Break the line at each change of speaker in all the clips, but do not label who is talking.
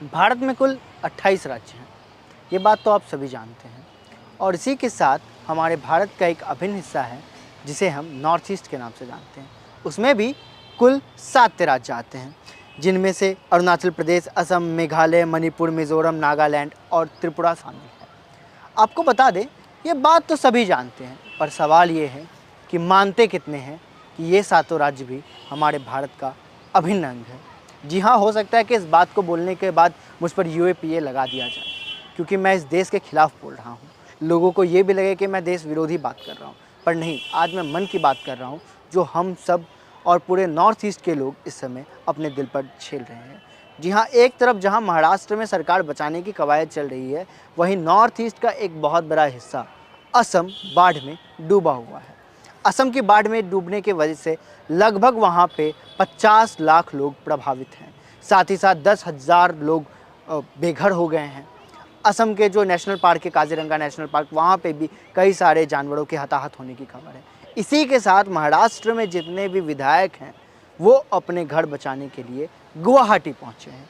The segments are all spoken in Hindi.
भारत में कुल 28 राज्य हैं। ये बात तो आप सभी जानते हैं और इसी के साथ हमारे भारत का एक अभिन्न हिस्सा है जिसे हम नॉर्थ ईस्ट के नाम से जानते हैं। उसमें भी कुल 7 राज्य आते हैं, जिनमें से अरुणाचल प्रदेश, असम, मेघालय, मणिपुर, मिज़ोरम, नागालैंड और त्रिपुरा शामिल है। आपको बता दें, ये बात तो सभी जानते हैं, पर सवाल ये है कि मानते कितने हैं कि ये 7 राज्य भी हमारे भारत का अभिन्न अंग है। जी हाँ, हो सकता है कि इस बात को बोलने के बाद मुझ पर यूएपीए लगा दिया जाए, क्योंकि मैं इस देश के खिलाफ बोल रहा हूँ। लोगों को ये भी लगे कि मैं देश विरोधी बात कर रहा हूँ, पर नहीं, आज मैं मन की बात कर रहा हूँ जो हम सब और पूरे नॉर्थ ईस्ट के लोग इस समय अपने दिल पर झेल रहे हैं। जी हाँ, एक तरफ जहाँ महाराष्ट्र में सरकार बचाने की कवायद चल रही है, वहीं नॉर्थ ईस्ट का एक बहुत बड़ा हिस्सा असम बाढ़ में डूबा हुआ है। असम की बाढ़ में डूबने की वजह से लगभग वहाँ पे 50 लाख लोग प्रभावित हैं। साथ ही साथ 10,000 लोग बेघर हो गए हैं। असम के जो नेशनल पार्क है, काजीरंगा नेशनल पार्क, वहाँ पे भी कई सारे जानवरों के हताहत होने की खबर है। इसी के साथ महाराष्ट्र में जितने भी विधायक हैं, वो अपने घर बचाने के लिए गुवाहाटी पहुँचे हैं।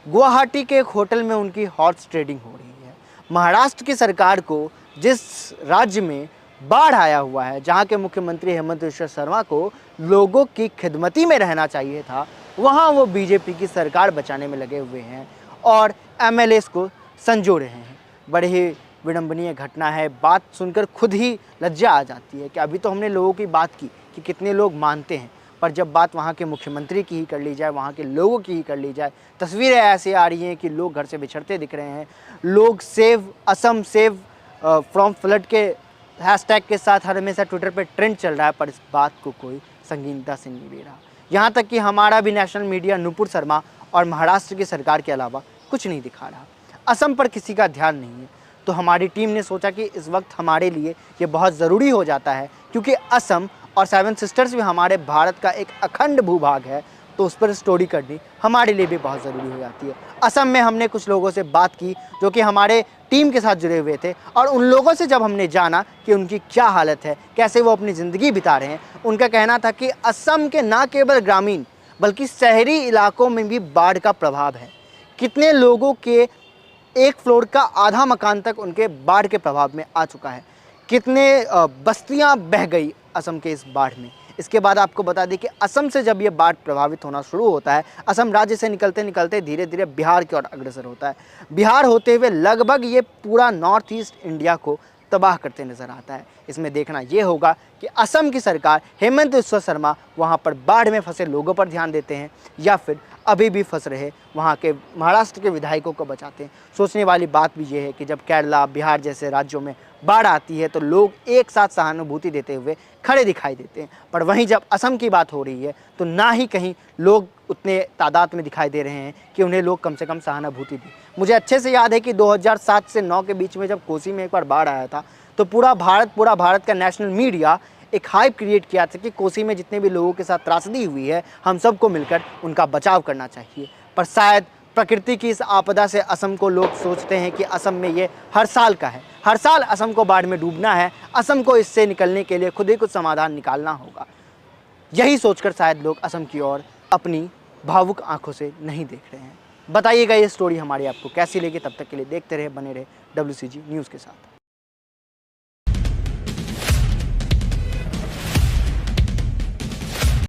गुवाहाटी के एक होटल में उनकी हॉर्स ट्रेडिंग हो रही है। महाराष्ट्र की सरकार को जिस राज्य में बाढ़ आया हुआ है, जहां के मुख्यमंत्री हेमंत बिस्वा शर्मा को लोगों की खिदमती में रहना चाहिए था, वहां वो बीजेपी की सरकार बचाने में लगे हुए हैं और एमएलएस को संजो रहे हैं। बड़े ही विडंबनीय घटना है। बात सुनकर खुद ही लज्जा आ जाती है कि अभी तो हमने लोगों की बात की कि कितने लोग मानते हैं, पर जब बात वहाँ के मुख्यमंत्री की ही कर ली जाए, वहाँ के लोगों की ही कर ली जाए, तस्वीरें ऐसी आ रही हैं कि लोग घर से बिछड़ते दिख रहे हैं। लोग save Assam, save from flood के हैशटैग के साथ हर हमेशा ट्विटर पे ट्रेंड चल रहा है, पर इस बात को कोई संगीनता से नहीं ले रहा। यहाँ तक कि हमारा भी नेशनल मीडिया नुपुर शर्मा और महाराष्ट्र की सरकार के अलावा कुछ नहीं दिखा रहा। असम पर किसी का ध्यान नहीं है। तो हमारी टीम ने सोचा कि इस वक्त हमारे लिए ये बहुत ज़रूरी हो जाता है, क्योंकि असम और 7 सिस्टर्स भी हमारे भारत का एक अखंड भूभाग है, तो उस पर स्टोरी करनी हमारे लिए भी बहुत ज़रूरी हो जाती है। असम में हमने कुछ लोगों से बात की जो कि हमारे टीम के साथ जुड़े हुए थे, और उन लोगों से जब हमने जाना कि उनकी क्या हालत है, कैसे वो अपनी ज़िंदगी बिता रहे हैं, उनका कहना था कि असम के न केवल ग्रामीण बल्कि शहरी इलाकों में भी बाढ़ का प्रभाव है। कितने लोगों के एक फ्लोर का आधा मकान तक उनके बाढ़ के प्रभाव में आ चुका है। कितने बस्तियां बह गई असम के इस बाढ़ में। इसके बाद आपको बता दें कि असम से जब ये बाढ़ प्रभावित होना शुरू होता है, असम राज्य से निकलते निकलते धीरे धीरे बिहार की ओर अग्रसर होता है। बिहार होते हुए लगभग ये पूरा नॉर्थ ईस्ट इंडिया को तबाह करते नजर आता है। इसमें देखना ये होगा कि असम की सरकार हेमंत बिस्वा शर्मा वहाँ पर बाढ़ में फंसे लोगों पर ध्यान देते हैं या फिर अभी भी फंस रहे वहाँ के महाराष्ट्र के विधायकों को बचाते हैं। सोचने वाली बात भी ये है कि जब केरला, बिहार जैसे राज्यों में बाढ़ आती है तो लोग एक साथ सहानुभूति देते हुए खड़े दिखाई देते हैं, पर वहीं जब असम की बात हो रही है तो ना ही कहीं लोग उतने तादाद में दिखाई दे रहे हैं कि उन्हें लोग कम से कम सहानुभूति दें। मुझे अच्छे से याद है कि 2007 से 9 के बीच में जब कोसी में एक बार बाढ़ आया था, तो पूरा भारत का नेशनल मीडिया एक हाइप क्रिएट किया था कि कोसी में जितने भी लोगों के साथ त्रासदी हुई है, हम सबको मिलकर उनका बचाव करना चाहिए। पर शायद प्रकृति की इस आपदा से असम को लोग सोचते हैं कि असम में ये हर साल का है, हर साल असम को बाढ़ में डूबना है, असम को इससे निकलने के लिए खुद ही कुछ समाधान निकालना होगा। यही सोचकर शायद लोग असम की ओर अपनी भावुक आंखों से नहीं देख रहे हैं। बताइएगा ये स्टोरी हमारी आपको कैसी लगी। तब तक के लिए देखते रहे, बने रहे WCG न्यूज़ के साथ।